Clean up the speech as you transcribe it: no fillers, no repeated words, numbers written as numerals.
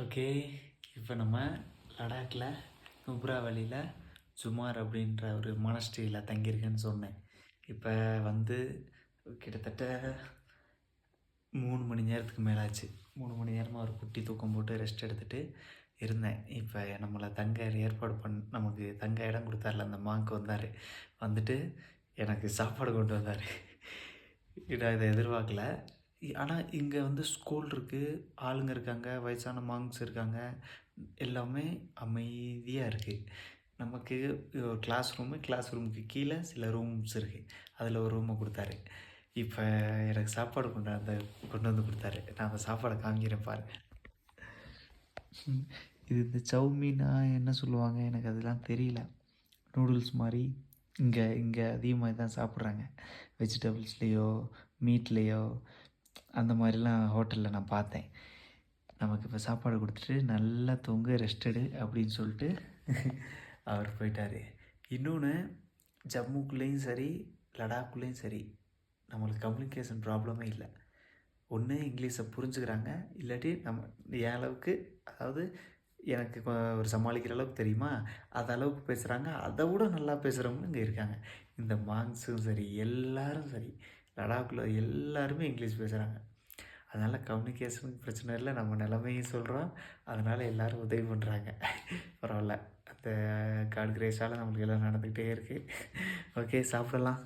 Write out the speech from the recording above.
Okay, இப்போ நம்ம லடாக்கில் நுப்ரா வேலியில் ஜுமார் அப்படின்ற ஒரு மானஸ்ட்ரியில் தங்கியிருக்கேன்னு சொன்னேன். இப்போ வந்து கிட்டத்தட்ட 3 மணி நேரத்துக்கு மேலே ஆச்சு. 3 மணி நேரமாக ஒரு குட்டி தூக்கம் போட்டு ரெஸ்ட் எடுத்துகிட்டு இருந்தேன். இப்போ நம்மளை நமக்கு தங்க இடம் கொடுத்தார்ல, அந்த மாங்க் வந்தார். வந்துட்டு எனக்கு சாப்பாடு கொண்டு வந்தார். நான் இதை எதிர்பார்க்கல. ஆனால் இங்கே வந்து ஸ்கூல் இருக்குது, ஆளுங்க இருக்காங்க, வயசான மாங்க்ஸ் இருக்காங்க, எல்லாமே அமைதியாக இருக்குது. நமக்கு கிளாஸ் ரூமுக்கு கீழே சில ரூம்ஸ் இருக்குது. அதில் ஒரு ரூமை கொடுத்தாரு. இப்போ எனக்கு சாப்பாடு கொண்டு வந்து கொடுத்தாரு. நான் அந்த சாப்பாடை காமிக்கிறேன் பாருங்கள். இது இந்த சௌமீனா என்ன சொல்லுவாங்க, எனக்கு அதெல்லாம் தெரியல. நூடுல்ஸ் மாதிரி இங்கே அதிகமாக தான் சாப்பிட்றாங்க. வெஜிடபிள்ஸ்லேயோ மீட்லேயோ அந்த மாதிரிலாம் ஹோட்டலில் நான் பார்த்தேன். நமக்கு இப்போ சாப்பாடு கொடுத்துட்டு நல்லா தூங்க ரெஸ்டடு அப்படின்னு சொல்லிட்டு அவர் போயிட்டார். இன்னொன்று, ஜம்முக்குள்ளேயும் சரி லடாக்குள்ளேயும் சரி நம்மளுக்கு கம்யூனிகேஷன் ப்ராப்ளமே இல்லை. ஒன்று இங்கிலீஷை புரிஞ்சுக்கிறாங்க, இல்லாட்டி நம்ம என் அளவுக்கு, அதாவது எனக்கு ஒரு சமாளிக்கிற அளவுக்கு தெரியுமா, அது அளவுக்கு பேசுகிறாங்க. அதை விட நல்லா பேசுகிறவங்க இங்கே இருக்காங்க. இந்த மாங்ஸும் சரி எல்லோரும் சரி லடாக்கில் எல்லாருமே இங்கிலீஷ் பேசுகிறாங்க. அதனால் கம்யூனிகேஷனுக்கு பிரச்சனை இல்லை. நம்ம நிலமையும் சொல்கிறோம், அதனால் எல்லோரும் உதவி பண்ணுறாங்க. பரவாயில்ல, அந்த காட் கிரேஸால் நம்மளுக்கு எல்லாம் நடந்துக்கிட்டே இருக்குது. ஓகே, சாப்பிடலாம்.